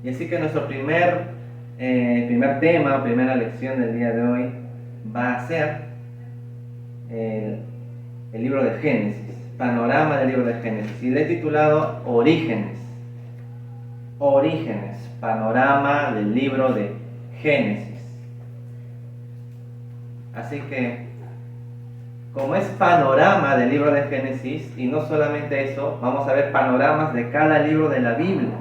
Y así que nuestro primer tema, primera lección del día de hoy va a ser el libro de Génesis, panorama del libro de Génesis. Y le he titulado Orígenes, panorama del libro de Génesis. Así que, como es panorama del libro de Génesis, y no solamente eso, vamos a ver panoramas de cada libro de la Biblia.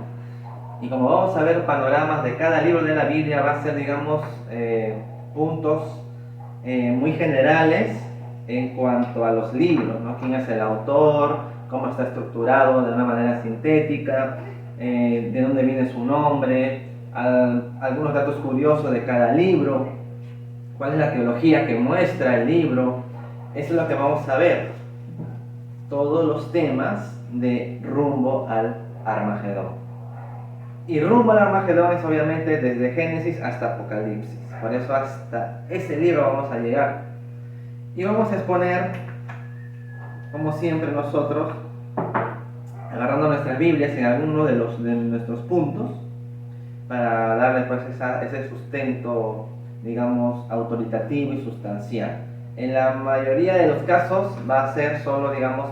Y como vamos a ver panoramas de cada libro de la Biblia, va a ser, digamos, puntos muy generales en cuanto a los libros, ¿no? Quién es el autor, cómo está estructurado de una manera sintética, de dónde viene su nombre, algunos datos curiosos de cada libro, cuál es la teología que muestra el libro. Eso es lo que vamos a ver. Todos los temas de rumbo al Armagedón. Y rumbo al Armagedón es obviamente desde Génesis hasta Apocalipsis. Por eso hasta ese libro vamos a llegar. Y vamos a exponer, como siempre nosotros, agarrando nuestras Biblias en alguno de nuestros puntos, para darle pues ese sustento, digamos, autoritativo y sustancial. En la mayoría de los casos va a ser solo, digamos,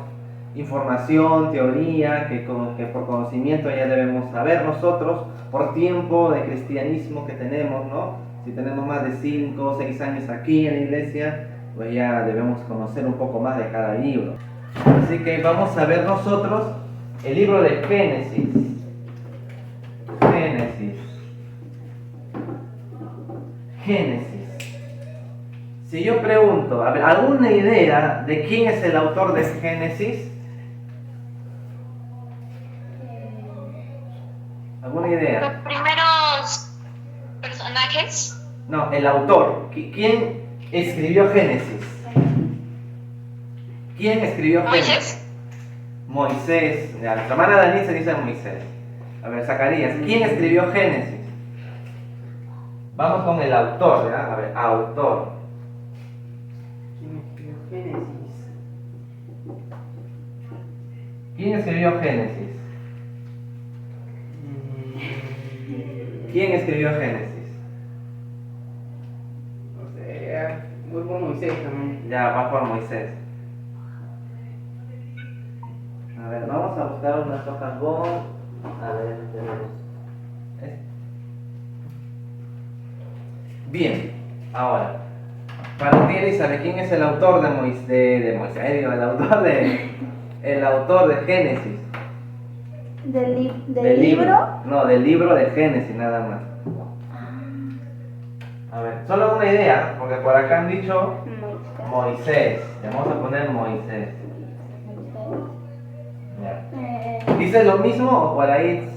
información, teoría, que por conocimiento ya debemos saber nosotros, por tiempo de cristianismo que tenemos, ¿no? Si tenemos más de 5 o 6 años aquí en la iglesia, pues ya debemos conocer un poco más de cada libro. Así que vamos a ver nosotros el libro de Génesis. Génesis. Si yo pregunto, a ver, ¿alguna idea de quién es el autor de Génesis? ¿Alguna idea? Los primeros personajes. No, el autor. ¿Quién escribió Génesis? ¿Quién escribió Génesis? Moisés. Ya, la hermana Dani se dice Moisés. A ver, Zacarías. ¿Quién escribió Génesis? Vamos con el autor, ¿ya? A ver, autor. ¿Quién escribió Génesis? ¿Quién escribió Génesis? ¿Quién escribió Génesis? No sé, voy por Moisés también. Ya, va por Moisés. A ver, vamos a buscar unas hojas bond. A ver, tenemos. Bien, ahora, para ti, Elizabeth, ¿quién es el autor de Moisés? El autor de Génesis. ¿Del libro? No, del libro de Génesis, nada más. A ver, solo una idea, porque por acá han dicho Moisés. Le vamos a poner Moisés. Ya. ¿Dice lo mismo o por ahí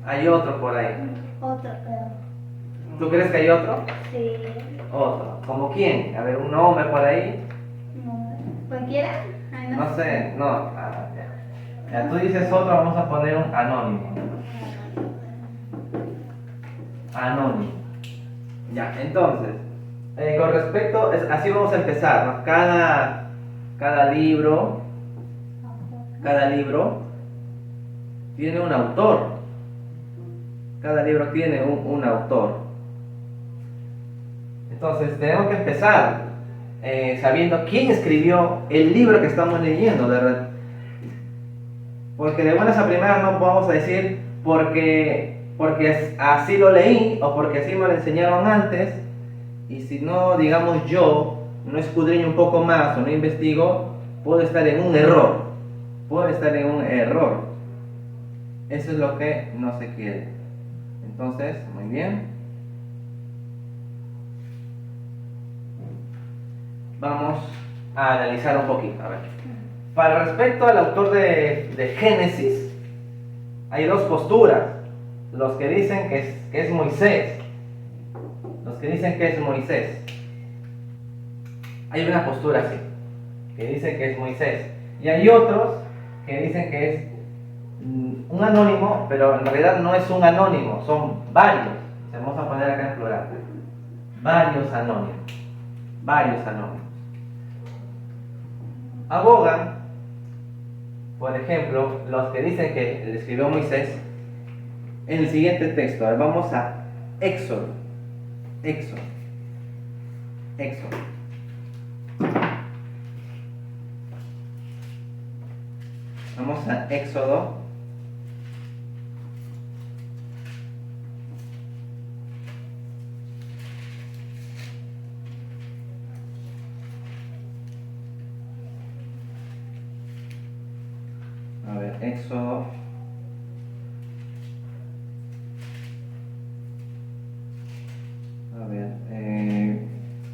hay otro por ahí? Otro. ¿Tú crees que hay otro? Sí. Otro. ¿Como quién? A ver, un nombre por ahí. ¿Cualquiera? Ay, No sé, no. Ya, tú dices otro, vamos a poner un anónimo. Anónimo. Ya, entonces, con respecto, así vamos a empezar, ¿no? Cada libro tiene un autor. Cada libro tiene un autor. Entonces, tenemos que empezar sabiendo quién escribió el libro que estamos leyendo, ¿verdad? Porque de buenas a primeras no vamos a decir porque así lo leí o porque así me lo enseñaron antes, y si no, digamos, yo no escudriño un poco más o no investigo, puedo estar en un error. Eso es lo que no se quiere. Entonces, muy bien. Vamos a analizar un poquito. A ver. Para respecto al autor de Génesis, hay dos posturas. Los que dicen que es Moisés. Hay una postura así, que dice que es Moisés. Y hay otros que dicen que es un anónimo, pero en realidad no es un anónimo, son varios. Vamos a poner acá en plural. Varios anónimos. Abogan, por ejemplo, los que dicen que le escribió Moisés, en el siguiente texto. A ver, vamos a Éxodo. Éxodo. Éxodo. Vamos a Éxodo. A ver, Éxodo. A ver,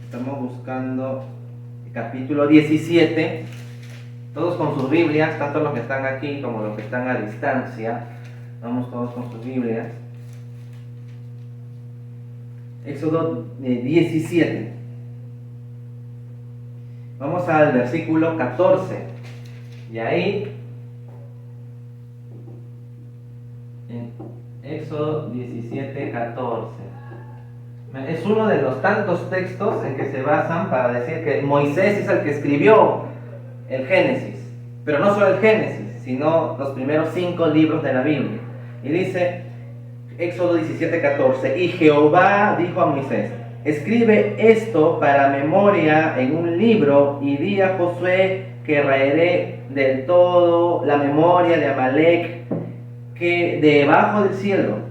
estamos buscando el capítulo 17. Todos con sus Biblias, tanto los que están aquí como los que están a distancia. Vamos todos con sus Biblias. Éxodo 17. Vamos al versículo 14. Y ahí, en Éxodo 17, 14. Es uno de los tantos textos en que se basan para decir que Moisés es el que escribió el Génesis. Pero no solo el Génesis, sino los primeros 5 libros de la Biblia. Y dice, Éxodo 17, 14, y Jehová dijo a Moisés, escribe esto para memoria en un libro y di a Josué que raeré del todo la memoria de Amalek que debajo del cielo.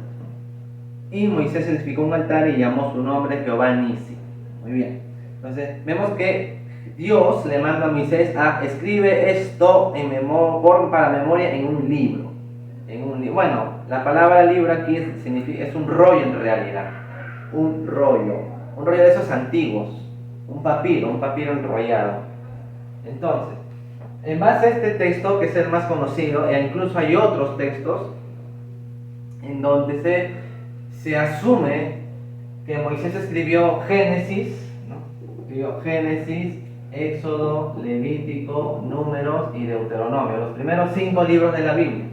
Y Moisés edificó un altar y llamó su nombre Jehová Nisi. Muy bien. Entonces vemos que Dios le manda a Moisés a escribe esto para memoria en un libro. Bueno, la palabra libro aquí es un rollo en realidad. Un rollo de esos antiguos. Un papiro enrollado. Entonces, en base a este texto, que es el más conocido, e incluso hay otros textos en donde se asume que Moisés escribió Génesis, ¿no? Escribió Génesis, Éxodo, Levítico, Números y Deuteronomio, los primeros 5 libros de la Biblia.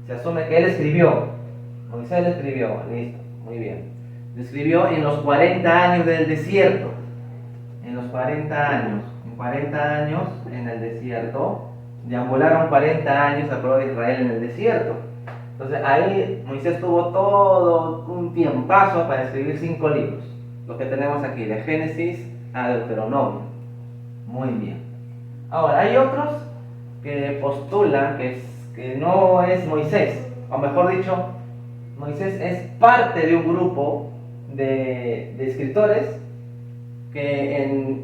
Se asume que él escribió, Moisés le escribió, listo, muy bien. Lo escribió en los 40 años del desierto, en los 40 años en el desierto, deambularon 40 años al pueblo de Israel en el desierto. Entonces ahí Moisés tuvo todo un tiempazo para escribir 5 libros, los que tenemos aquí, de Génesis a Deuteronomio. Muy bien. Ahora, hay otros que postulan que no es Moisés, o mejor dicho, Moisés es parte de un grupo de escritores que en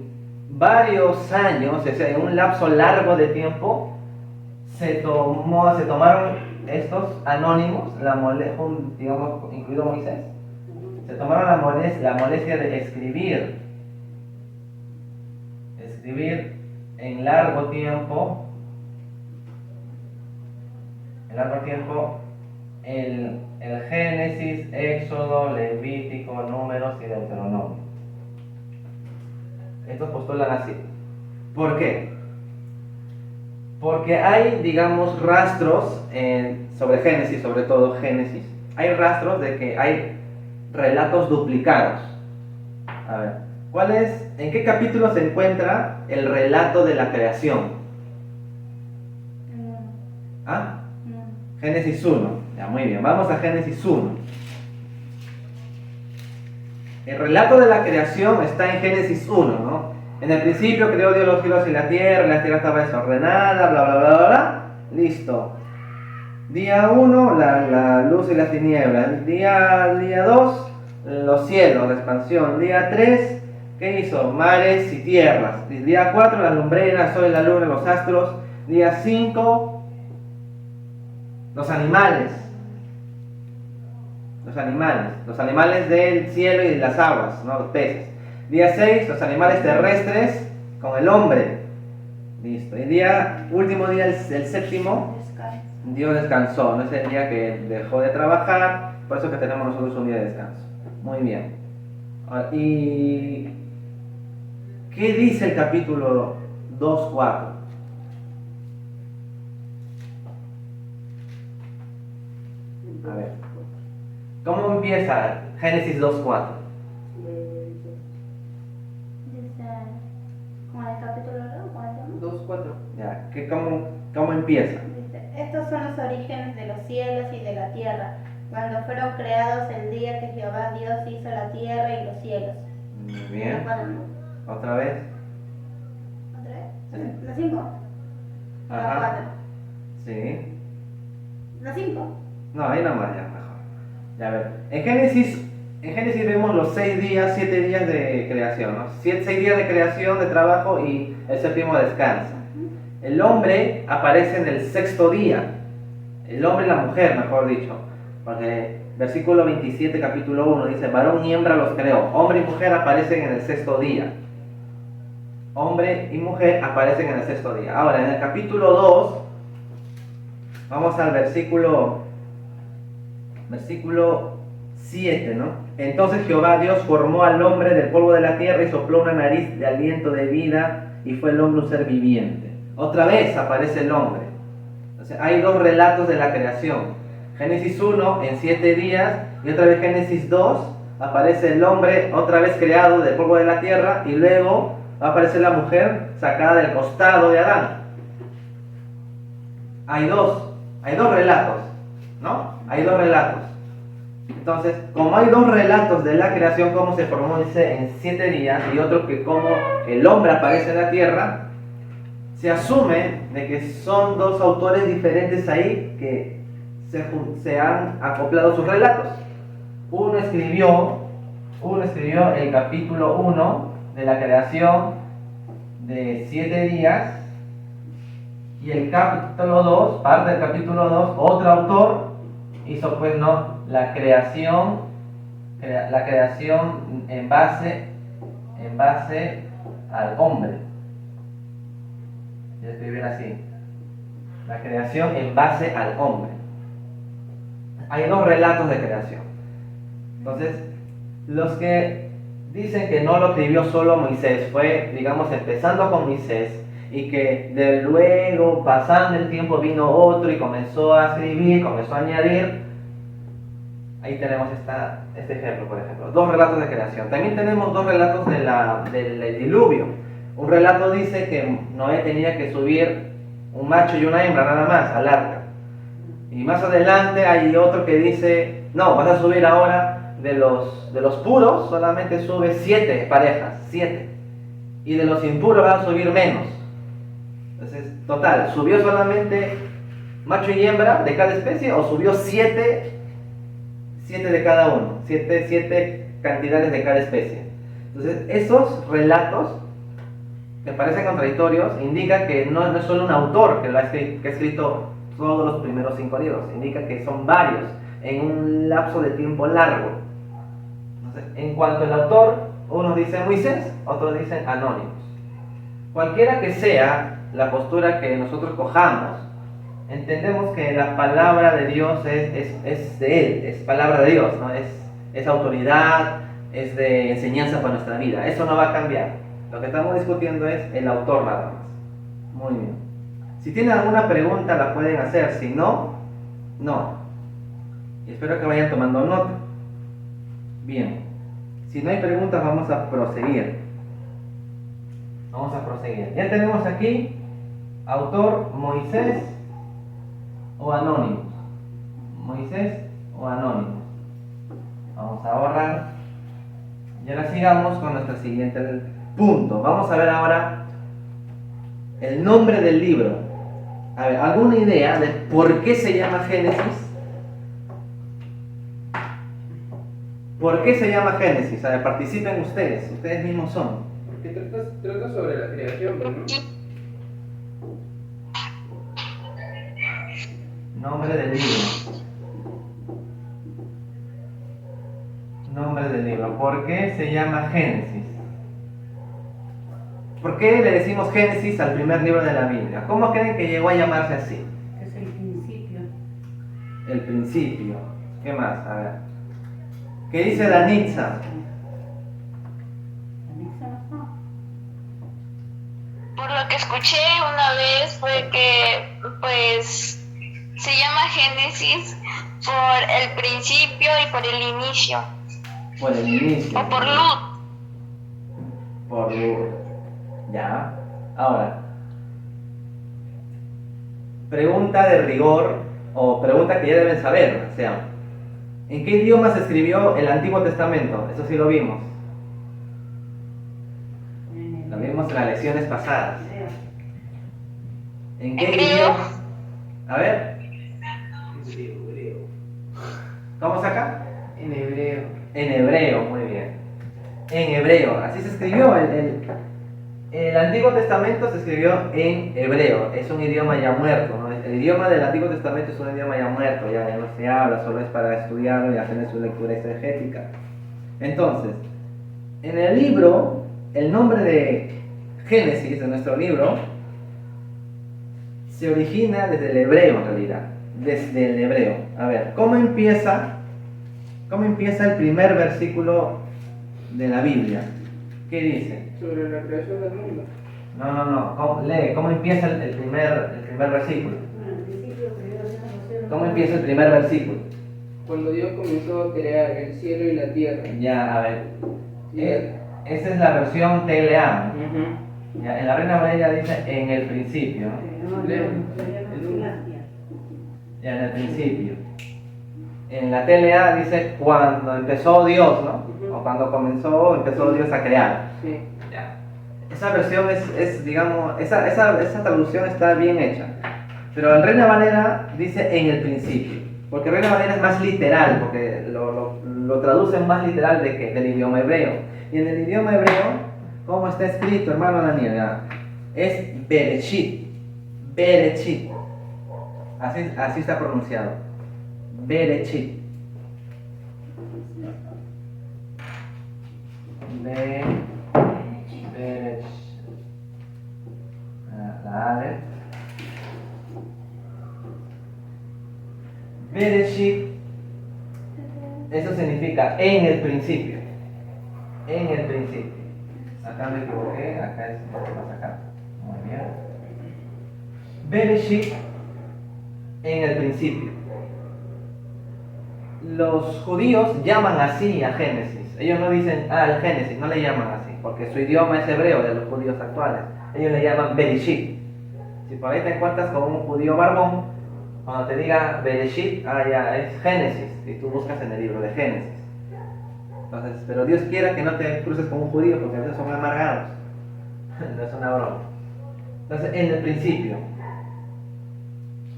varios años, o sea, en un lapso largo de tiempo, se tomaron estos anónimos, digamos, incluido Moisés, se tomaron la molestia de escribir en largo tiempo el Génesis, Éxodo, Levítico, Números y Deuteronomio. Estos postulan así. ¿Por qué? Porque hay, digamos, rastros sobre Génesis, sobre todo Génesis. Hay rastros de que hay relatos duplicados. A ver, ¿en qué capítulo se encuentra el relato de la creación? ¿Ah? Génesis 1. Ya, muy bien, vamos a Génesis 1. El relato de la creación está en Génesis 1, ¿no? En el principio creó Dios los cielos y la tierra estaba desordenada, bla, bla, bla, bla, bla. Listo. Día 1, la luz y las tinieblas. Día 2, los cielos, la expansión. Día 3, ¿qué hizo? Mares y tierras. Día 4, las lumbreras, el sol, la luna, los astros. Día 5, los animales. Los animales del cielo y de las aguas, ¿no? Los peces. Día 6, los animales terrestres con el hombre. Listo. Y último día, el séptimo, Dios descansó. No es el día que dejó de trabajar, por eso que tenemos nosotros un día de descanso. Muy bien. ¿Y qué dice el capítulo 2:4? A ver. ¿Cómo empieza Génesis 2:4? Como en el capítulo 2, 2:4. Ya, ¿cómo empieza? estos son los orígenes de los cielos y de la tierra, Cuando fueron creados el día que Jehová Dios hizo la tierra y los cielos. Muy bien. ¿La 4, no? Otra vez. ¿Otra vez? Sí. ¿La 5? La Ajá. 4. Sí. ¿La 5? No, ahí nomás ya, mejor. Ya, a ver. En Génesis vemos los 6 días, 7 días de creación, ¿no? 6 días de creación, de trabajo y el séptimo descanso. El hombre aparece en el sexto día. El hombre y la mujer, mejor dicho. Porque versículo 27, capítulo 1 dice, varón y hembra los creó. Hombre y mujer aparecen en el sexto día. Hombre y mujer aparecen en el sexto día. Ahora, en el capítulo 2, vamos al versículo 7, ¿no? Entonces Jehová Dios formó al hombre del polvo de la tierra y sopló una nariz de aliento de vida y fue el hombre un ser viviente. Otra vez aparece el hombre. Entonces, hay dos relatos de la creación. Génesis 1 en 7 días y otra vez Génesis 2 aparece el hombre otra vez creado del polvo de la tierra y luego va a aparecer la mujer sacada del costado de Adán. Hay dos relatos, ¿no? Hay dos relatos. Entonces, como hay dos relatos de la creación, cómo se formó, dice, en 7 días, y otro que cómo el hombre aparece en la tierra, se asume de que son dos autores diferentes ahí que se han acoplado sus relatos. Uno escribió el capítulo 1 de la creación de 7 días, y el capítulo 2, parte del capítulo 2, otro autor hizo pues no la creación en base al hombre. Voy a escribir así: la creación en base al hombre. Hay dos relatos de creación. Entonces, los que dicen que no lo escribió solo Moisés, fue, digamos, empezando con Moisés, y que de luego, pasando el tiempo, vino otro y comenzó a escribir, comenzó a añadir. Ahí tenemos este ejemplo, por ejemplo. Dos relatos de creación. También tenemos dos relatos del diluvio. Un relato dice que Noé tenía que subir un macho y una hembra nada más al arca. Y más adelante hay otro que dice, no, vas a subir ahora de los puros, solamente sube 7 parejas, 7. Y de los impuros vas a subir menos. Entonces, total, ¿subió solamente macho y hembra de cada especie o subió 7 de cada uno? 7 cantidades de cada especie. Entonces, esos relatos que parecen contradictorios indican que no es solo un autor que ha escrito todos los primeros 5 libros, indica que son varios en un lapso de tiempo largo. Entonces, en cuanto al autor, unos dicen Moisés, otros dicen Anónimos. Cualquiera que sea la postura que nosotros cojamos, entendemos que la palabra de Dios es de Él, es palabra de Dios, ¿no? Es autoridad, es de enseñanza para nuestra vida. Eso no va a cambiar. Lo que estamos discutiendo es el autor nada más. Muy bien. Si tienen alguna pregunta la pueden hacer, si no, no. Y espero que vayan tomando nota. Bien. Si no hay preguntas, vamos a proseguir. Ya tenemos aquí autor Moisés o Anónimos. Moisés o Anónimos. Vamos a borrar. Y ahora sigamos con nuestro siguiente punto. Vamos a ver ahora el nombre del libro. A ver, ¿alguna idea de por qué se llama Génesis? ¿Por qué se llama Génesis? A ver, participen ustedes mismos son. Porque trata sobre la creación, ¿no? Nombre del libro. Nombre del libro. ¿Por qué se llama Génesis? ¿Por qué le decimos Génesis al primer libro de la Biblia? ¿Cómo creen que llegó a llamarse así? Es el principio. El principio. ¿Qué más? A ver. ¿Qué dice Danitza? Por lo que escuché una vez fue que pues se llama Génesis por el principio y por el inicio. Por el inicio. O por luz. Por luz. Ya. Ahora. Pregunta de rigor o pregunta que ya deben saber. O sea, ¿En qué idioma se escribió el Antiguo Testamento? Eso sí lo vimos. Lo vimos en las lecciones pasadas. ¿En qué ¿En griego? idioma? A ver. ¿Cómo saca? En hebreo. En hebreo, muy bien. En hebreo, así se escribió. El Antiguo Testamento se escribió en hebreo. Es un idioma ya muerto, ¿no? El idioma del Antiguo Testamento es un idioma ya muerto, ya no se habla, solo es para estudiarlo y hacer su lectura exegética. Entonces, en el libro, el nombre de Génesis, de nuestro libro, se origina desde el hebreo en realidad. Desde el hebreo. A ver, ¿cómo empieza el primer versículo de la Biblia? ¿Qué dice? Sobre la creación del mundo. No. Lee, ¿cómo empieza el primer versículo? ¿Cómo empieza el primer versículo? Cuando Dios comenzó a crear el cielo y la tierra. Ya, a ver. Y Esa es la versión TLA. Ujú. Ya, en la Reina Valera dice en el principio. Ya, en el principio. En la TLA dice cuando empezó Dios, ¿no? O cuando empezó Dios a crear. Sí. Ya. Esa versión digamos, esa traducción está bien hecha. Pero el Reina Valera dice en el principio. Porque Reina Valera es más literal, porque lo traducen más literal del idioma hebreo. Y en el idioma hebreo, ¿cómo está escrito, hermano Daniel? Ya, es Bereshit. Bereshit. Así está pronunciado. Bereshit. Bereshit. La Aleph. Bereshit, eso significa en el principio. En el principio. Acá me equivoqué, acá es lo que pasa acá. Muy bien. Bereshit, en el principio. Los judíos llaman así a Génesis. Ellos no dicen, el Génesis, no le llaman así, porque su idioma es hebreo de los judíos actuales. Ellos le llaman Bereshit. Si por ahí te encuentras con un judío barbón, cuando te diga Bereshit, ya es Génesis, y tú buscas en el libro de Génesis. Entonces, pero Dios quiera que no te cruces con un judío, porque a veces son amargados. No es una broma. Entonces, en el principio,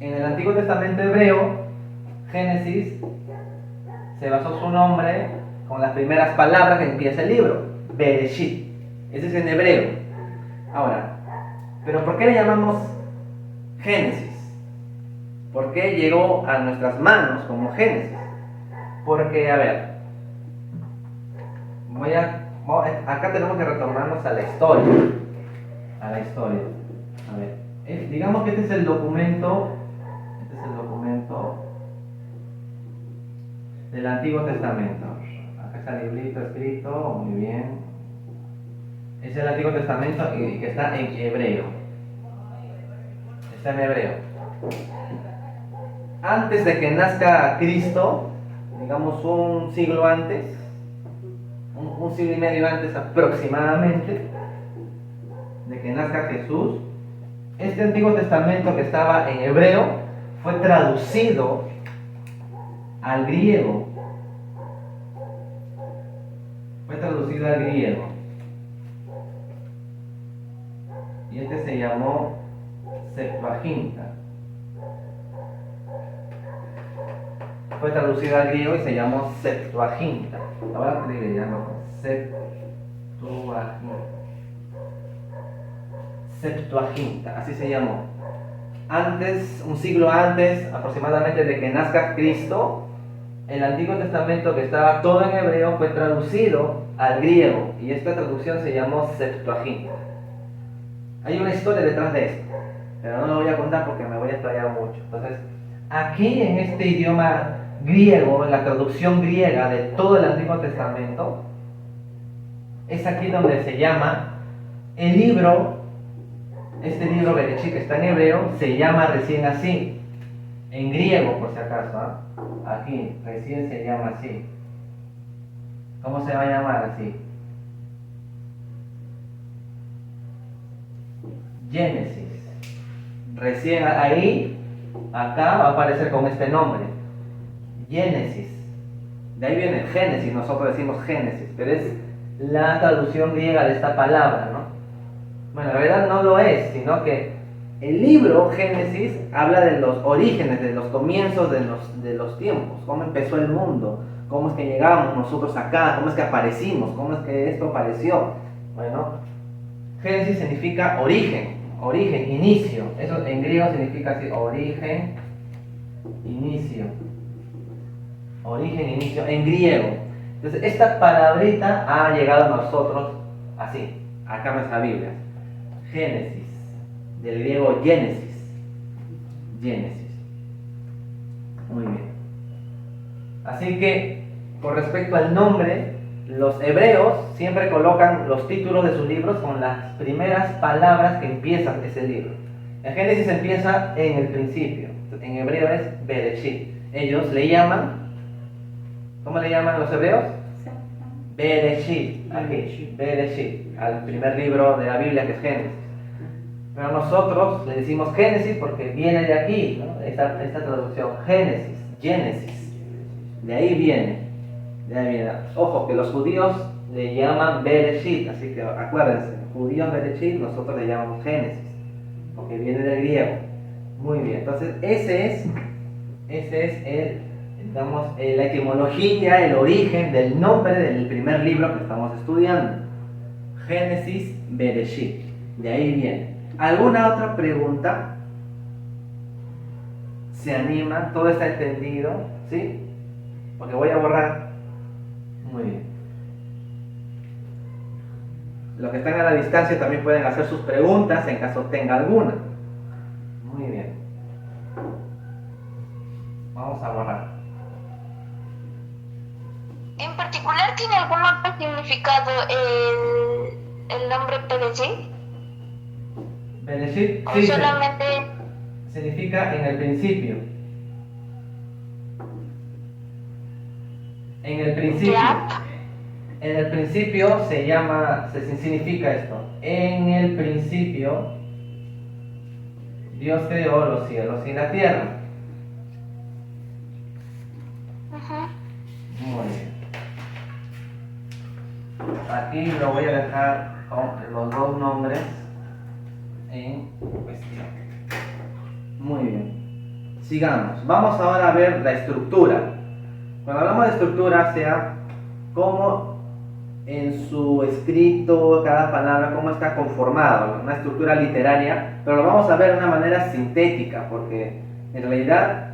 en el Antiguo Testamento hebreo, Génesis se basó su nombre con las primeras palabras que empieza el libro, Bereshit. Ese es en hebreo. Ahora, ¿pero por qué le llamamos Génesis? ¿Por qué llegó a nuestras manos como Génesis? Porque, a ver, acá tenemos que retornarnos a la historia. A la historia. A ver, digamos que este es el documento del Antiguo Testamento. Acá está el librito escrito, muy bien. Es el Antiguo Testamento que está en hebreo. Está en hebreo. Antes de que nazca Cristo, digamos un siglo antes, un siglo y medio antes aproximadamente, de que nazca Jesús, este Antiguo Testamento que estaba en hebreo fue traducido al griego. Fue traducido al griego. Y este se llamó Septuaginta. Fue traducido al griego y se llamó Septuaginta. Ahora te le llamo Septuaginta. Septuaginta, así se llamó. Antes, un siglo antes aproximadamente de que nazca Cristo, el Antiguo Testamento, que estaba todo en hebreo, fue traducido al griego y esta traducción se llamó Septuaginta. Hay una historia detrás de esto, pero no lo voy a contar porque me voy a explayar mucho. Entonces, aquí en este idioma griego, en la traducción griega de todo el Antiguo Testamento, es aquí donde se llama el libro, este libro Bereshit que está en hebreo, se llama recién así, en griego por si acaso, aquí recién se llama así. ¿Cómo se va a llamar así? Génesis. Recién ahí, acá va a aparecer con este nombre, Génesis. De ahí viene Génesis, nosotros decimos Génesis, pero es la traducción griega de esta palabra, ¿no? Bueno, en realidad no lo es, sino que el libro Génesis habla de los orígenes, de los comienzos de los tiempos, cómo empezó el mundo, cómo es que llegamos nosotros acá, cómo es que aparecimos, cómo es que esto apareció. Bueno, Génesis significa origen, inicio. Eso en griego significa así, origen, inicio. Origen, inicio, en griego. Entonces, esta palabrita ha llegado a nosotros así, acá en nuestra Biblia. Génesis, del griego Génesis. Génesis. Muy bien. Así que, con respecto al nombre, los hebreos siempre colocan los títulos de sus libros con las primeras palabras que empiezan ese libro. En Génesis empieza en el principio. En hebreo es Bereshit. Ellos le llaman, ¿cómo le llaman los hebreos? Bereshit. Aquí, Bereshit, al primer libro de la Biblia que es Génesis. Pero nosotros le decimos Génesis porque viene de aquí, ¿no? Esta traducción, Génesis, Génesis. De ahí viene. Ojo, que los judíos le llaman Bereshit, así que acuérdense, judíos Bereshit, nosotros le llamamos Génesis, porque viene del griego. Muy bien, entonces ese es la etimología, el origen del nombre del primer libro que estamos estudiando. Génesis, Bereshit, de ahí viene. ¿Alguna otra pregunta? ¿Se anima? ¿Todo está entendido? ¿Sí? Porque voy a borrar. Muy bien. Los que están a la distancia también pueden hacer sus preguntas en caso tenga alguna. Muy bien. Vamos a borrar. ¿En particular tiene algún otro significado el nombre Bereshit? Bereshit, ¿O sí, solamente significa en el principio. En el principio. En el principio significa esto. En el principio, Dios creó los cielos y la tierra. Muy bien. Aquí lo voy a dejar con los dos nombres en cuestión. Muy bien. Sigamos. Vamos ahora a ver la estructura. Cuando hablamos de estructura, sea cómo en su escrito, cada palabra, cómo está conformado, una estructura literaria, pero lo vamos a ver de una manera sintética, porque en realidad,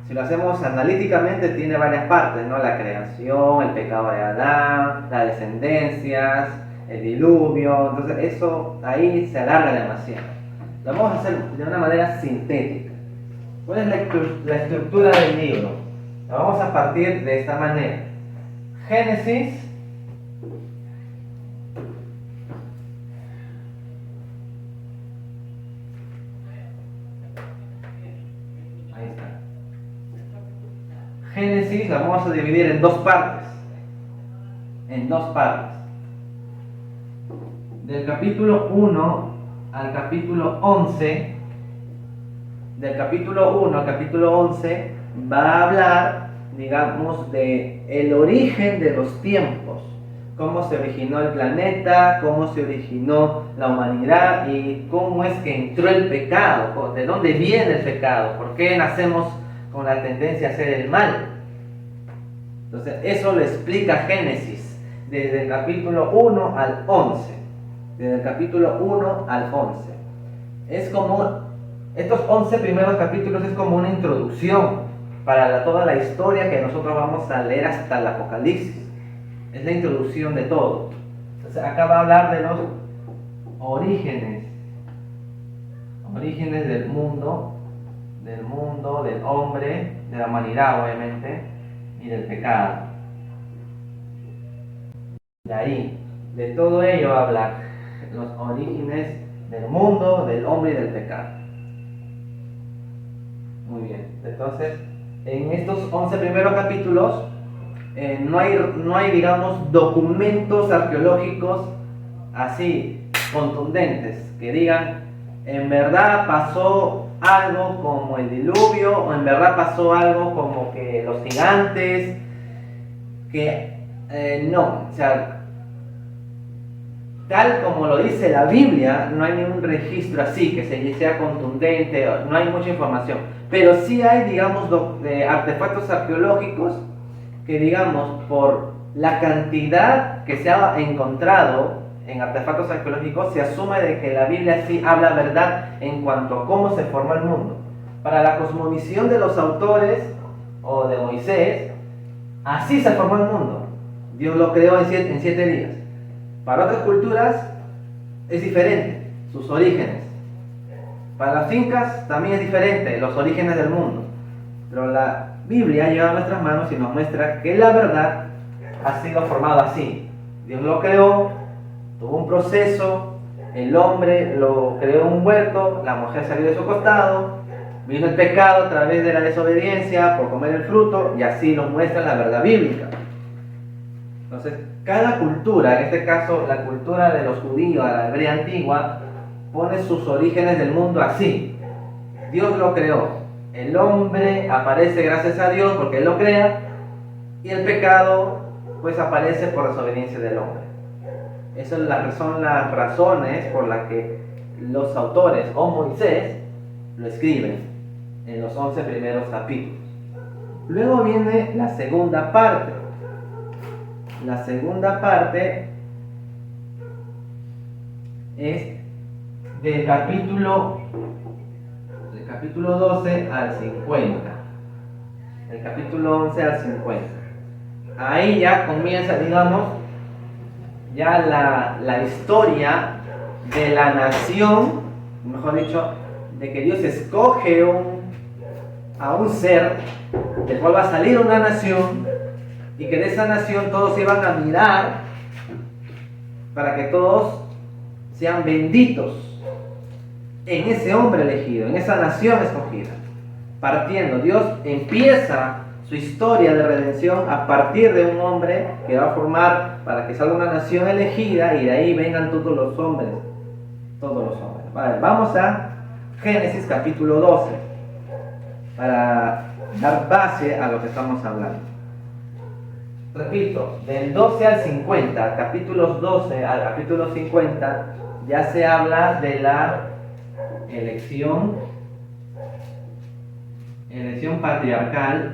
si lo hacemos analíticamente, tiene varias partes, ¿no? La creación, el pecado de Adán, las descendencias, el diluvio, entonces eso ahí se alarga demasiado. Lo vamos a hacer de una manera sintética. ¿Cuál es la estructura del libro? Lo vamos a partir de esta manera. Génesis, ahí está. Génesis la vamos a dividir en dos partes. Del capítulo 1 al capítulo 11, del capítulo 1 al capítulo 11 va a hablar, digamos, de el origen de los tiempos, cómo se originó el planeta, cómo se originó la humanidad y cómo es que entró el pecado, de dónde viene el pecado, por qué nacemos con la tendencia a hacer el mal. Entonces, eso lo explica Génesis, desde el capítulo 1 al 11. Desde el capítulo 1 al 11. Es como, estos 11 primeros capítulos es como una introducción para toda la historia que nosotros vamos a leer hasta el Apocalipsis. Es la introducción de todo. Entonces, acá va a hablar de los orígenes del mundo, del hombre, de la humanidad obviamente, y del pecado. De ahí, de todo ello habla los orígenes del mundo, del hombre y del pecado. Muy bien, entonces en estos 11 primeros capítulos no hay, digamos, documentos arqueológicos así contundentes que digan en verdad pasó algo como el diluvio o en verdad pasó algo como que los gigantes que no, o sea, tal como lo dice la Biblia, no hay ningún registro así que sea contundente, no hay mucha información. Pero sí hay, digamos, artefactos arqueológicos que, digamos, por la cantidad que se ha encontrado en artefactos arqueológicos, se asume de que la Biblia sí habla verdad en cuanto a cómo se formó el mundo. Para la cosmovisión de los autores o de Moisés, así se formó el mundo. Dios lo creó en 7 días. Para otras culturas es diferente, sus orígenes. Para los incas también es diferente, los orígenes del mundo. Pero la Biblia lleva a nuestras manos y nos muestra que la verdad ha sido formada así. Dios lo creó, tuvo un proceso, el hombre lo creó en un huerto, la mujer salió de su costado, vino el pecado a través de la desobediencia por comer el fruto, y así nos muestra la verdad bíblica. Entonces, cada cultura, en este caso la cultura de los judíos, la hebrea antigua, pone sus orígenes del mundo así. Dios lo creó, el hombre aparece gracias a Dios porque Él lo crea, y el pecado pues aparece por desobediencia del hombre. Esas son las razones por las que los autores o Moisés lo escriben en los 11 primeros capítulos. Luego viene la segunda parte. La segunda parte es del capítulo 12 al 50. Del capítulo 11 al 50. Ahí ya comienza, digamos, ya la historia de la nación, mejor dicho, de que Dios escoge a un ser del cual va a salir una nación, y que de esa nación todos se iban a mirar para que todos sean benditos en ese hombre elegido, en esa nación escogida. Partiendo, Dios empieza su historia de redención a partir de un hombre que va a formar para que salga una nación elegida, y de ahí vengan todos los hombres. Vale, vamos a Génesis capítulo 12 para dar base a lo que estamos hablando. Repito, del 12 al 50, capítulos 12 al capítulo 50, ya se habla de la elección patriarcal.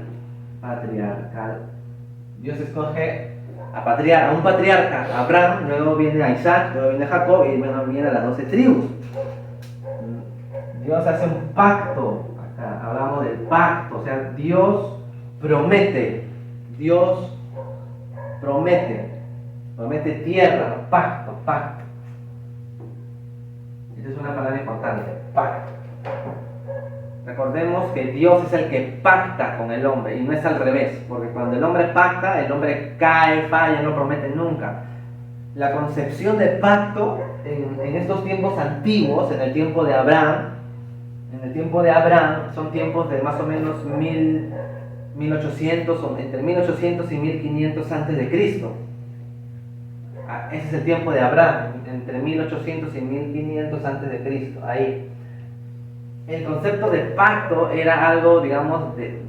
Dios escoge a un patriarca, Abraham, luego viene a Isaac, luego viene a Jacob, y luego viene a las 12 tribus. Dios hace un pacto, acá hablamos del pacto, o sea, Dios promete tierra, pacto. Esa es una palabra importante, pacto. Recordemos que Dios es el que pacta con el hombre y no es al revés, porque cuando el hombre pacta, el hombre cae, falla, no promete nunca. La concepción de pacto en estos tiempos antiguos, en el tiempo de Abraham, son tiempos de más o menos 1800, o entre 1800 y 1500 antes de Cristo. Ese es el tiempo de Abraham, entre 1800 y 1500 antes de Cristo, ahí. El concepto de pacto era algo, digamos, de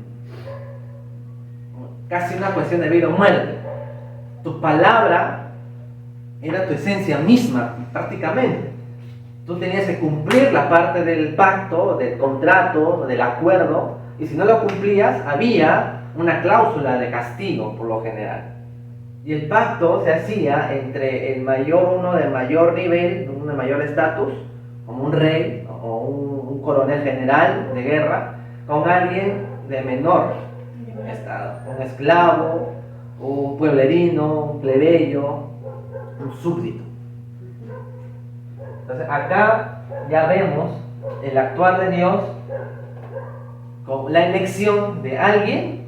casi una cuestión de vida o muerte. Tu palabra era tu esencia misma, prácticamente. Tú tenías que cumplir la parte del pacto, del contrato, del acuerdo, y si no lo cumplías, había una cláusula de castigo, por lo general. Y el pacto se hacía entre uno de mayor nivel, uno de mayor estatus, como un rey o un coronel general de guerra, con alguien de menor estado, un esclavo, un pueblerino, un plebeyo, un súbdito. Entonces acá ya vemos el actuar de Dios con la elección de alguien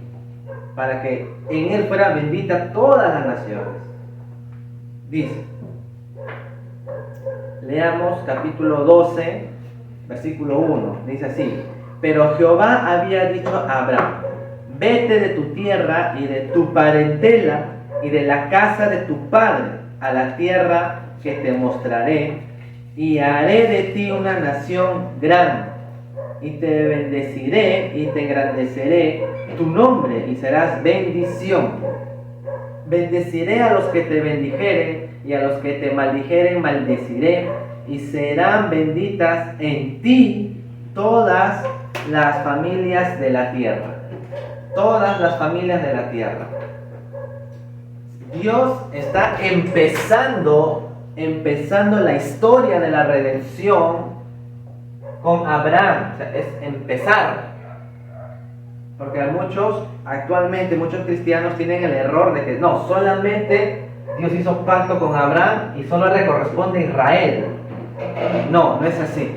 para que en él fuera bendita todas las naciones. Dice, leamos capítulo 12, versículo 1, dice así: pero Jehová había dicho a Abraham: vete de tu tierra y de tu parentela y de la casa de tu padre a la tierra que te mostraré, y haré de ti una nación grande, y te bendeciré y te engrandeceré tu nombre, y serás bendición. Bendeciré a los que te bendijeren y a los que te maldijeren maldeciré, y serán benditas en ti todas las familias de la tierra. Todas las familias de la tierra. Dios está empezando la historia de la redención con Abraham. O sea, es empezar. Porque actualmente muchos cristianos tienen el error de que no, solamente Dios hizo pacto con Abraham y solo le corresponde a Israel. No es así.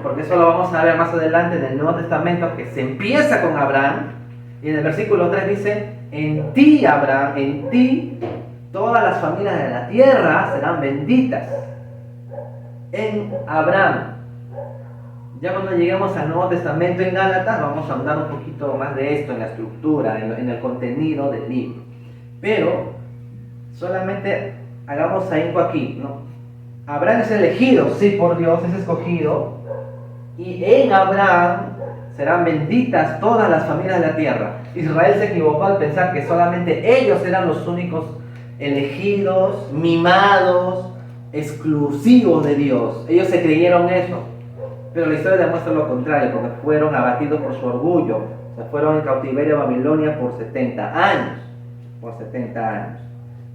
Porque eso lo vamos a ver más adelante en el Nuevo Testamento, que se empieza con Abraham y en el versículo 3 dice: en ti, Abraham, en ti todas las familias de la tierra serán benditas. En Abraham. Ya cuando lleguemos al Nuevo Testamento en Gálatas vamos a hablar un poquito más de esto, en la estructura, en el contenido del libro. Pero solamente hagamos ahínco aquí, ¿no? Abraham es elegido, sí, por Dios, es escogido. Y en Abraham serán benditas todas las familias de la tierra. Israel se equivocó al pensar que solamente ellos eran los únicos elegidos, mimados, exclusivos de Dios. Ellos se creyeron eso. Pero la historia demuestra lo contrario, porque fueron abatidos por su orgullo. Se fueron en cautiverio a Babilonia por 70 años. Por 70 años.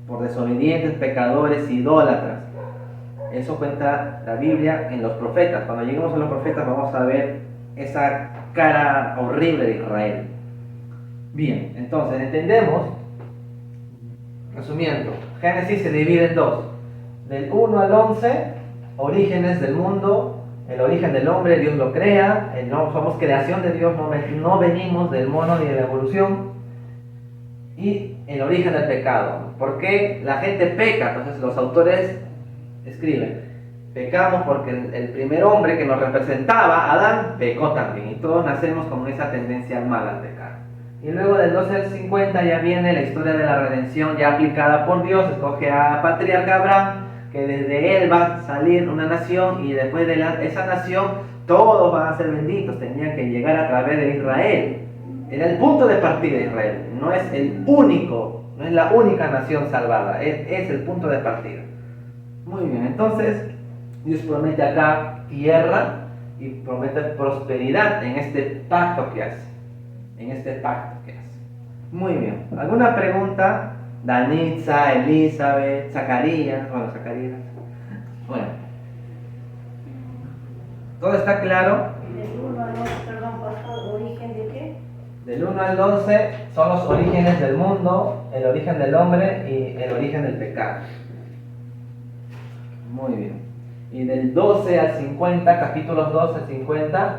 Por desobedientes, pecadores, idólatras. Eso cuenta la Biblia en los profetas. Cuando lleguemos a los profetas vamos a ver esa cara horrible de Israel. Bien, entonces entendemos, resumiendo, Génesis se divide en dos. Del 1 al 11, orígenes del mundo. El origen del hombre, Dios lo crea, no somos creación de Dios, no venimos del mono ni de la evolución. Y el origen del pecado. ¿Por qué la gente peca? Entonces los autores escriben: pecamos porque el primer hombre que nos representaba, Adán, pecó también. Y todos nacemos con esa tendencia mala al pecar. Y luego del 12 al 50 ya viene la historia de la redención ya aplicada por Dios. Escoge a patriarca Abraham, que desde él va a salir una nación, y después de esa nación todos van a ser benditos. Tenían que llegar a través de Israel. Era el punto de partida de Israel. No es la única nación salvada, es el punto de partida. Muy bien, entonces Dios promete acá tierra y promete prosperidad en este pacto que hace. Muy bien, ¿alguna pregunta? Danitza, Elizabeth, Zacarías. Bueno, ¿todo está claro? Del 1 al 11, perdón, pastor, ¿origen de qué? Del 1 al 12 son los orígenes del mundo, el origen del hombre y el origen del pecado. Muy bien. Y del 12 al 50, capítulos 12 al 50,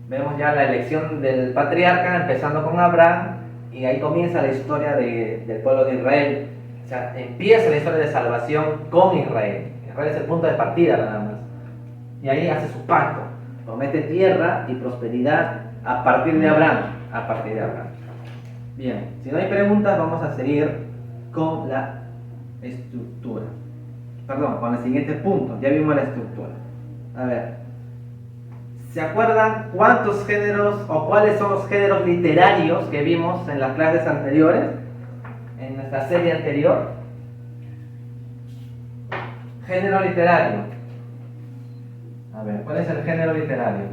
vemos ya la elección del patriarca, empezando con Abraham. Y ahí comienza la historia del pueblo de Israel. O sea, empieza la historia de salvación con Israel. Israel es el punto de partida nada más. Y ahí hace su pacto. Promete tierra y prosperidad a partir de Abraham. Bien, si no hay preguntas vamos a seguir con la estructura. Perdón, con el siguiente punto. Ya vimos la estructura. A ver. ¿Se acuerdan cuántos géneros o cuáles son los géneros literarios que vimos en las clases anteriores? En nuestra serie anterior. Género literario. A ver, ¿cuál es el género literario?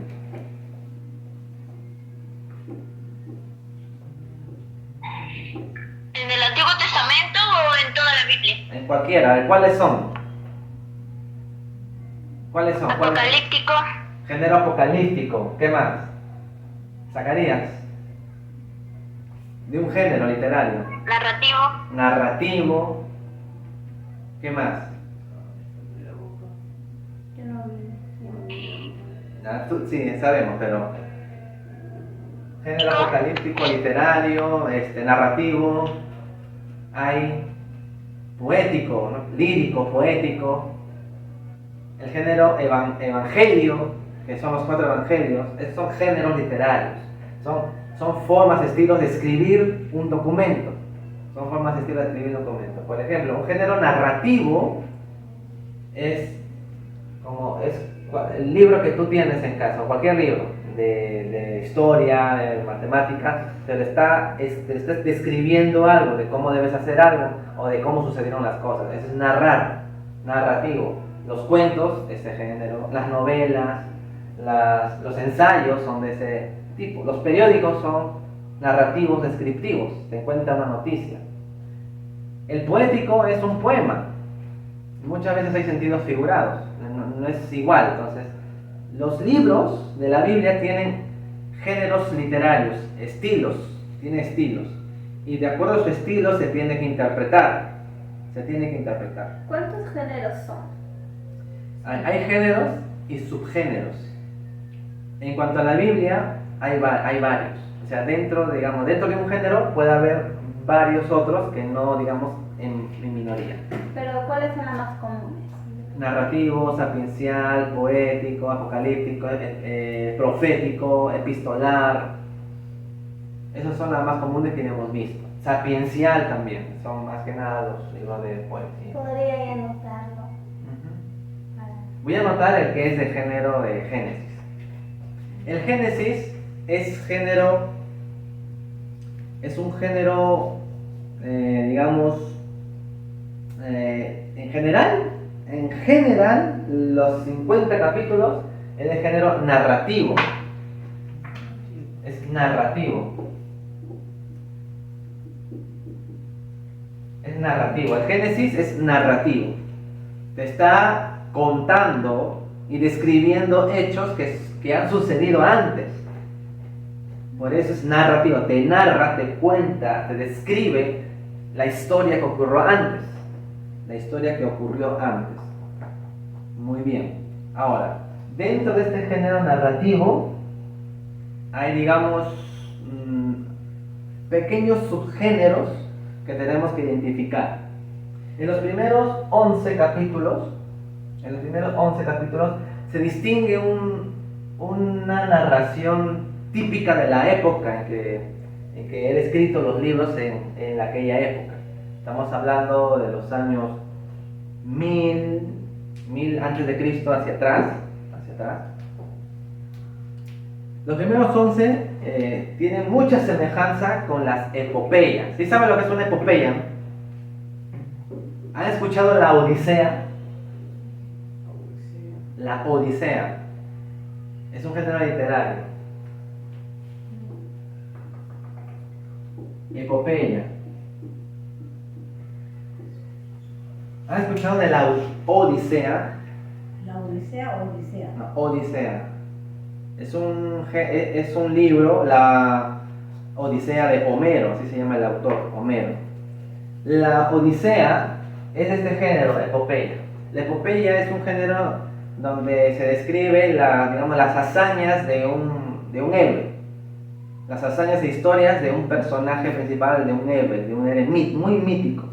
¿En el Antiguo Testamento o en toda la Biblia? En cualquiera. A ver, ¿cuáles son? Apocalíptico. Género apocalíptico. ¿Qué más? Zacarías. De un género literario. Narrativo. ¿Qué más? Yo no Sí, sabemos, pero género apocalíptico, literario, narrativo. Hay poético, ¿no? Lírico, poético. El género evangelio, que son los 4 evangelios, son géneros literarios. Son formas, estilos de escribir un documento. Por ejemplo, un género narrativo es el libro que tú tienes en casa, o cualquier libro. de historia, de matemáticas, te está describiendo algo, de cómo debes hacer algo o de cómo sucedieron las cosas. Eso es narrar, narrativo. Los cuentos, ese género, las novelas, los ensayos son de ese tipo. Los periódicos son narrativos, descriptivos, te cuenta una noticia. El poético es un poema. Muchas veces hay sentidos figurados, no es igual. Entonces, los libros de la Biblia tienen géneros literarios, estilos, tiene estilos. Y de acuerdo a su estilo se tiene que interpretar. ¿Cuántos géneros son? Hay géneros y subgéneros. En cuanto a la Biblia, hay varios. O sea, dentro de un género puede haber varios otros que no, digamos, en minoría. Pero ¿cuáles son las más comunes? Narrativo, sapiencial, poético, apocalíptico, profético, epistolar. Esas son las más comunes que hemos visto. Sapiencial también, son más que nada los libros de poesía. Podría anotarlo. Voy a anotar el que es de género de Génesis. El Génesis es un género, digamos, en general, los 50 capítulos es de género narrativo. Es narrativo. El Génesis es narrativo. Te está contando y describiendo hechos que han sucedido antes. Por eso es narrativo. Te narra, te cuenta, te describe la historia que ocurrió antes. Muy bien. Ahora, dentro de este género narrativo hay, digamos, pequeños subgéneros que tenemos que identificar. En los primeros 11 capítulos se distingue una narración típica de la época en que él escrito los libros en aquella época. Estamos hablando de los años 1000 antes de Cristo hacia atrás. Los primeros 11 tienen mucha semejanza con las epopeyas. ¿Sí saben lo que es una epopeya? ¿Han escuchado la Odisea? La Odisea es un género literario. Epopeya. ¿Han escuchado de la Odisea? ¿La Odisea o Odisea? No, Odisea. Es un libro, la Odisea de Homero, así se llama el autor, Homero. La Odisea es este género, epopeya. La epopeya es un género donde se describe las hazañas de un héroe. Las hazañas e historias de un personaje principal, de un héroe muy mítico.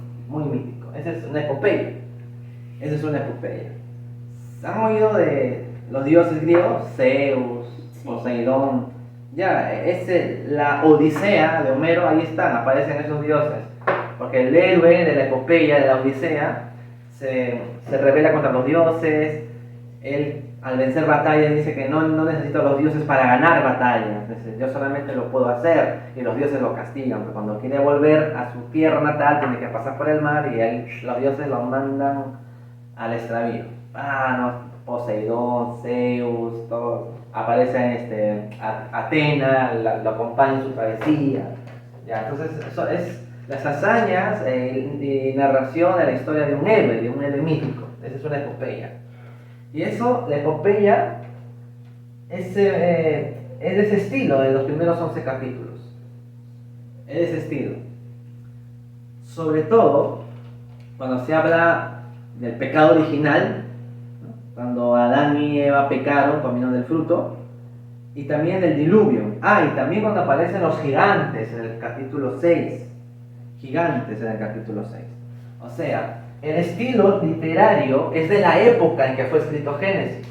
Esa es una epopeya. ¿Han oído de los dioses griegos? Zeus, Poseidón. La Odisea de Homero, ahí están, aparecen esos dioses. Porque el héroe de la epopeya de la Odisea se rebela contra los dioses. Él, al vencer batallas, dice que no necesito a los dioses para ganar batallas. Dice, yo solamente lo puedo hacer, y los dioses lo castigan. Porque cuando quiere volver a su tierra natal, tiene que pasar por el mar, y los dioses lo mandan al extravío. Poseidón, Zeus, todos aparecen, Atena, lo acompaña en su travesía. Entonces, eso es las hazañas y narración de la historia de un héroe mítico. Esa es una epopeya. Y eso, la epopeya, es de ese estilo, de los primeros 11 capítulos. Es de ese estilo. Sobre todo, cuando se habla del pecado original, ¿no? Cuando Adán y Eva pecaron, comieron del fruto, y también del diluvio. Y también cuando aparecen los gigantes en el capítulo 6. O sea, el estilo literario es de la época en que fue escrito Génesis.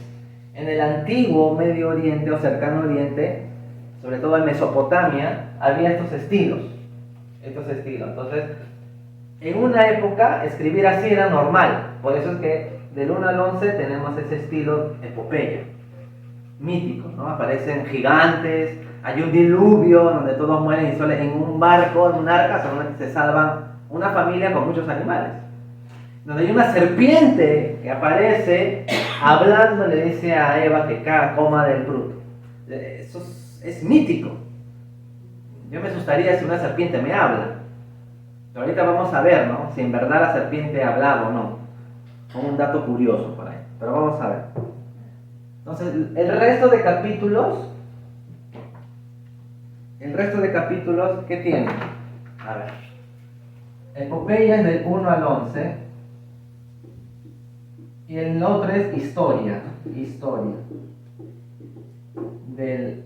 En el antiguo Medio Oriente o Cercano Oriente, sobre todo en Mesopotamia, había estos estilos. Entonces, en una época escribir así era normal. Por eso es que del 1 al 11 tenemos ese estilo epopeya. mítico, ¿no? Aparecen gigantes, hay un diluvio donde todos mueren y solo en un barco, en un arca, solamente se salvan una familia con muchos animales. Donde hay una serpiente que aparece hablando, le dice a Eva que coma del fruto. Eso es mítico. Yo me asustaría si una serpiente me habla. Pero ahorita vamos a ver, ¿no? Si en verdad la serpiente hablaba o no. Como un dato curioso por ahí. Pero vamos a ver. Entonces, el resto de capítulos, ¿qué tiene? A ver. Epopeya es del 1 al 11. Y el otro es historia. Del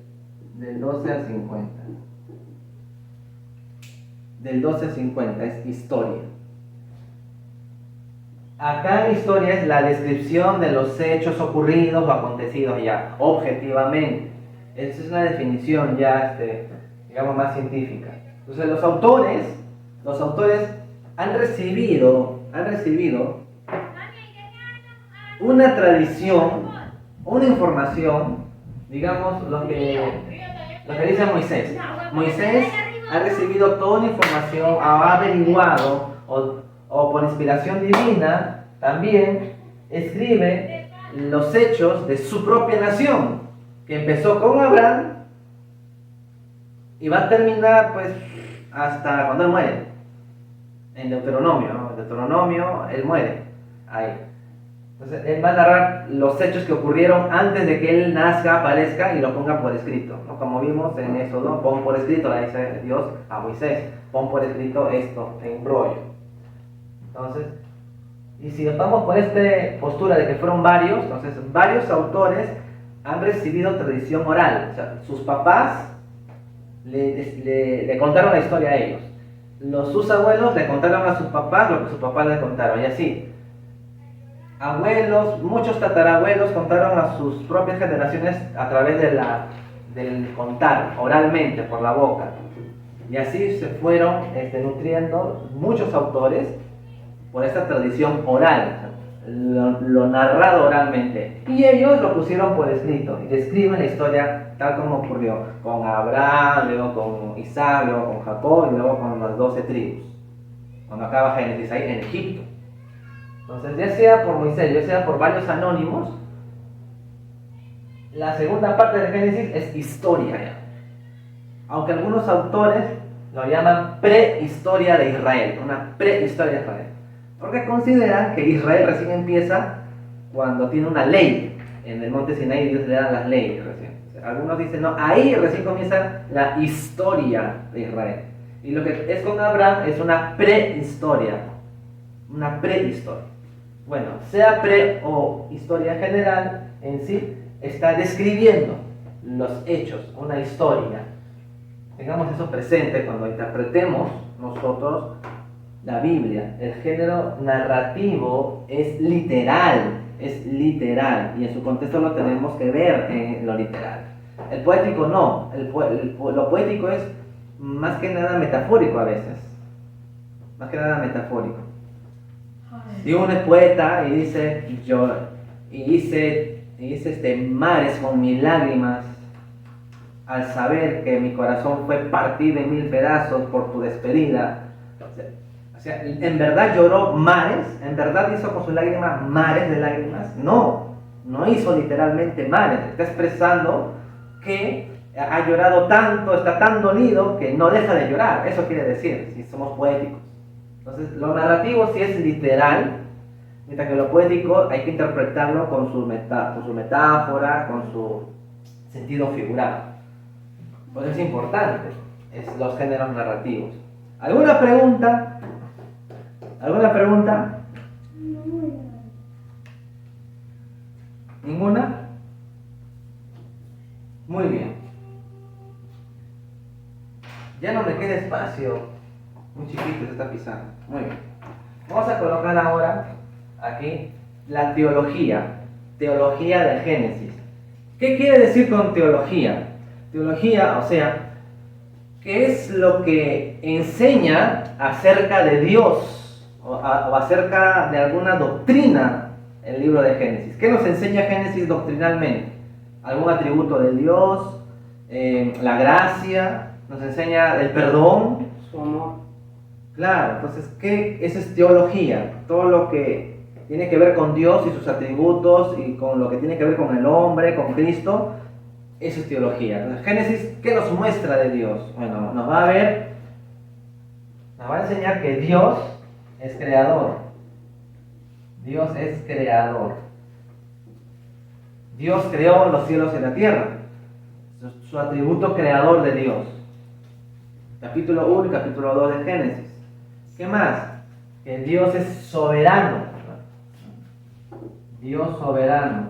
12 al 50. Del 12 al 50 es historia. Acá en historia es la descripción de los hechos ocurridos o acontecidos ya, objetivamente. Esa es una definición ya, digamos, más científica. Entonces los autores han recibido una tradición, una información, digamos, lo que dice Moisés. Moisés ha recibido toda una información, ha averiguado, o por inspiración divina, también escribe los hechos de su propia nación, que empezó con Abraham y va a terminar pues hasta cuando él muere, en Deuteronomio, ¿no? En Deuteronomio él muere, ahí. Entonces él va a narrar los hechos que ocurrieron antes de que él nazca, aparezca y lo ponga por escrito, ¿no? Como vimos en Éxodo, pon por escrito, le dice Dios a Moisés, pon por escrito esto en rollo. Entonces, y si optamos por esta postura de que fueron varios, entonces varios autores han recibido tradición oral. O sea, sus papás le contaron la historia a ellos. Sus abuelos le contaron a sus papás lo que sus papás le contaron, y así. Abuelos, muchos tatarabuelos contaron a sus propias generaciones a través del contar, oralmente, por la boca. Y así se fueron nutriendo muchos autores por esta tradición oral, lo narrado oralmente, y ellos lo pusieron por escrito y describen la historia tal como ocurrió con Abraham, luego con Isaac, luego con Jacob y luego con las 12 tribus, cuando acaba Génesis ahí en Egipto. Entonces, ya sea por Moisés, ya sea por varios anónimos, la segunda parte de Génesis es historia ya. Aunque algunos autores lo llaman prehistoria de Israel, una prehistoria de Israel. Porque consideran que Israel recién empieza cuando tiene una ley. En el monte Sinaí Dios le da las leyes recién. O sea, algunos dicen, no, ahí recién comienza la historia de Israel. Y lo que es con Abraham es una prehistoria. Una prehistoria. Bueno, sea pre o historia general, en sí está describiendo los hechos, una historia. Tengamos eso presente cuando interpretemos nosotros la Biblia. El género narrativo es literal, y en su contexto lo tenemos que ver en lo literal. El poético no, lo poético es más que nada metafórico a veces, Si uno es poeta y dice, hice mares con mis lágrimas, al saber que mi corazón fue partido en 1000 pedazos por tu despedida. O sea, ¿en verdad lloró mares? ¿En verdad hizo con sus lágrimas mares de lágrimas? No hizo literalmente mares. Está expresando que ha llorado tanto, está tan dolido que no deja de llorar. Eso quiere decir, si somos poéticos. Entonces, lo narrativo sí es literal, mientras que lo poético hay que interpretarlo con su metáfora, con su sentido figurado. Pues es importante, los géneros narrativos. ¿Alguna pregunta? ¿Ninguna? Muy bien. Ya no me queda espacio. Muy chiquito se está pisando. Muy bien. Vamos a colocar ahora aquí la teología del Génesis. ¿Qué quiere decir con teología? Teología, o sea, ¿qué es lo que enseña acerca de Dios o acerca de alguna doctrina el libro de Génesis? ¿Qué nos enseña Génesis doctrinalmente? algún atributo de Dios, la gracia, nos enseña el perdón. Su amor. Claro, entonces, eso es teología, todo lo que tiene que ver con Dios y sus atributos y con lo que tiene que ver con el hombre, con Cristo, eso es teología. Entonces, Génesis, ¿qué nos muestra de Dios? Bueno, nos va a enseñar que Dios es creador. Dios es creador. Dios creó los cielos y la tierra. Su atributo creador de Dios. Capítulo 1 y capítulo 2 de Génesis. ¿Qué más? Que Dios es soberano. Dios soberano.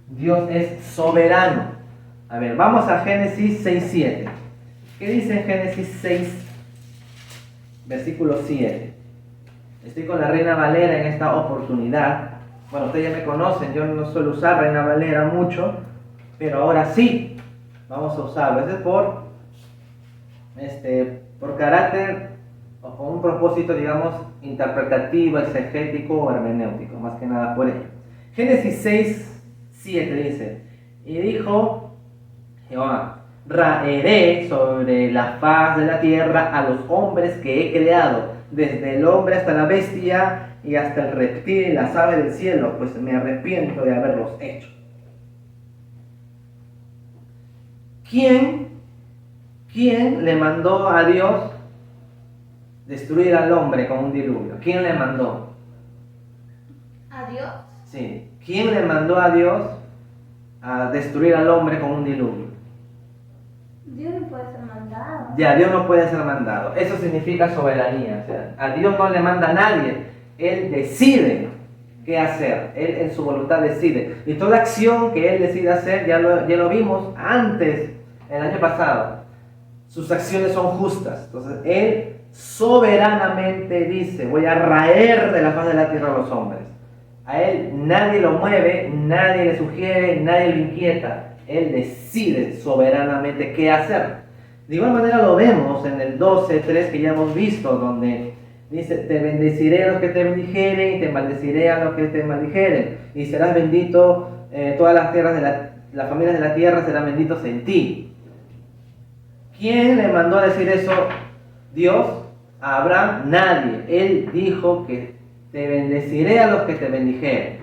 Dios es soberano. A ver, vamos a Génesis 6:7. ¿Qué dice en Génesis 6, versículo 7? Estoy con la Reina Valera en esta oportunidad. Bueno, ustedes ya me conocen, yo no suelo usar Reina Valera mucho, pero ahora sí, vamos a usarlo. Ese es por carácter o con un propósito, digamos, interpretativo, exegético o hermenéutico, más que nada por ello. Génesis 6:7 dice: y dijo Jehová, raeré sobre la faz de la tierra a los hombres que he creado, desde el hombre hasta la bestia y hasta el reptil y las aves del cielo, pues me arrepiento de haberlos hecho. ¿Quién le mandó a Dios destruir al hombre con un diluvio? ¿Quién le mandó? ¿A Dios? Sí. ¿Quién le mandó a Dios a destruir al hombre con un diluvio? Dios no puede ser mandado. Ya, Dios no puede ser mandado. Eso significa soberanía. O sea, a Dios no le manda a nadie. Él decide qué hacer. Él en su voluntad decide. Y toda acción que Él decide hacer, ya lo vimos antes, el año pasado. Sus acciones son justas. Entonces, Él soberanamente dice: voy a raer de la faz de la tierra a los hombres. A Él nadie lo mueve, nadie le sugiere, nadie lo inquieta. Él decide soberanamente qué hacer. De igual manera lo vemos en el 12:3 que ya hemos visto, donde dice: te bendeciré a los que te bendijeren y te maldeciré a los que te maldijeren. Y serás bendito, todas las tierras las familias de la tierra serán benditos en ti. ¿Quién le mandó a decir eso? ¿Dios? ¿A Abraham? Nadie. Él dijo que te bendeciré a los que te bendijeren.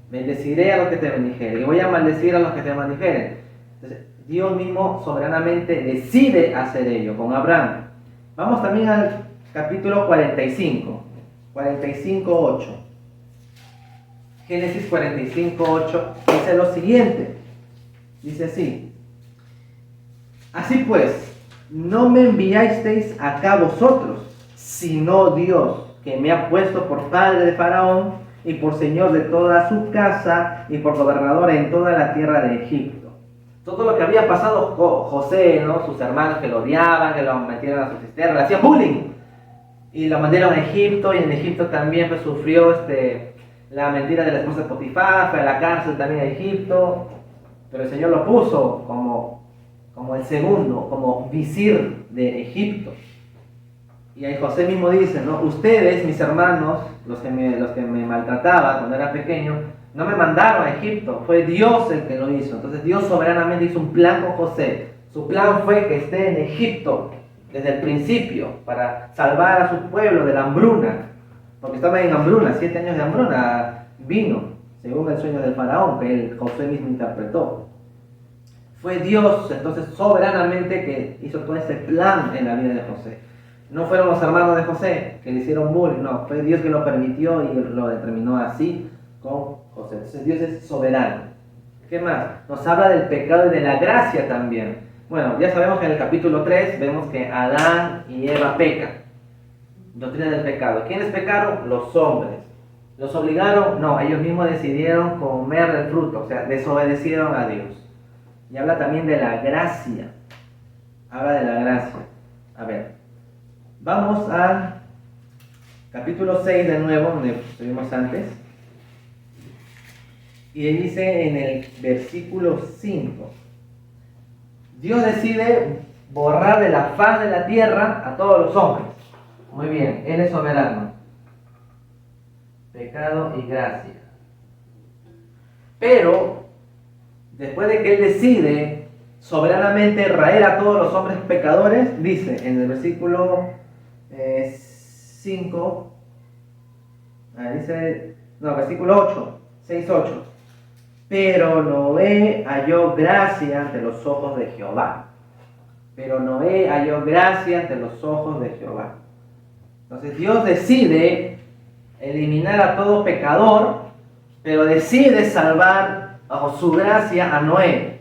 Bendeciré a los que te bendijeren y voy a maldecir a los que te maldijeren. Entonces, Dios mismo soberanamente decide hacer ello con Abraham. Vamos también al capítulo 45:8. Génesis 45:8 dice lo siguiente. Dice así: así pues, no me enviasteis acá vosotros, sino Dios, que me ha puesto por padre de Faraón y por señor de toda su casa y por gobernador en toda la tierra de Egipto. Todo lo que había pasado José, ¿no? Sus hermanos que lo odiaban, que lo metieron a su cisterna, le hacían bullying y lo mandaron a Egipto, y en Egipto también pues, sufrió la mentira de la esposa de Potifar, fue a la cárcel también a Egipto, pero el Señor lo puso como el segundo, como visir de Egipto. Y ahí José mismo dice, ¿no? Ustedes, mis hermanos, los que me maltrataban cuando era pequeño, no me mandaron a Egipto, fue Dios el que lo hizo. Entonces Dios soberanamente hizo un plan con José. Su plan fue que esté en Egipto desde el principio para salvar a su pueblo de la hambruna, porque estaba en hambruna, 7 años de hambruna vino, según el sueño del faraón que José mismo interpretó. Fue Dios entonces soberanamente que hizo todo ese plan en la vida de José. No fueron los hermanos de José que le hicieron bullying, no, fue Dios que lo permitió y lo determinó así con José. Entonces Dios es soberano. ¿Qué más? Nos habla del pecado y de la gracia también. Bueno, ya sabemos que en el capítulo 3 vemos que Adán y Eva pecan. Doctrina del pecado. ¿Quiénes pecaron? Los hombres. ¿Los obligaron? No, ellos mismos decidieron comer del fruto, o sea, desobedecieron a Dios. Y habla también de la gracia. Habla de la gracia. A ver. Vamos al capítulo 6 de nuevo, donde estuvimos antes. Y dice en el versículo 5: Dios decide borrar de la faz de la tierra a todos los hombres. Muy bien, Él es soberano. Pecado y gracia. Pero, después de que Él decide soberanamente raer a todos los hombres pecadores, dice en el versículo 5, versículo 8, 6-8. Pero Noé halló gracia ante los ojos de Jehová. Pero Noé halló gracia ante los ojos de Jehová. Entonces Dios decide eliminar a todo pecador, pero decide salvar bajo su gracia a Noé.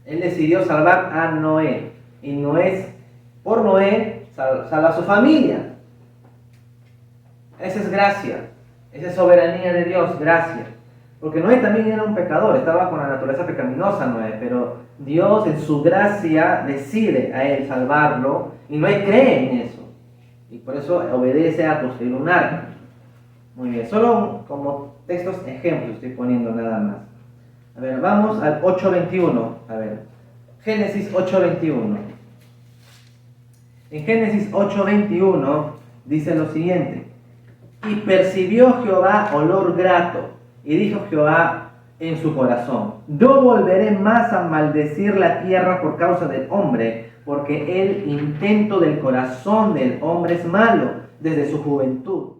Él decidió salvar a Noé. Y por Noé salva a su familia. Esa es gracia. Esa es soberanía de Dios, gracia. Porque Noé también era un pecador, estaba con la naturaleza pecaminosa Noé, pero Dios en su gracia decide a él salvarlo y Noé cree en eso. Y por eso obedece a construir un arca. Muy bien, solo como textos ejemplos estoy poniendo nada más. A ver, vamos al 8:21. A ver, Génesis 8:21. En Génesis 8:21 dice lo siguiente. Y percibió Jehová olor grato, y dijo Jehová en su corazón: no volveré más a maldecir la tierra por causa del hombre, porque el intento del corazón del hombre es malo desde su juventud.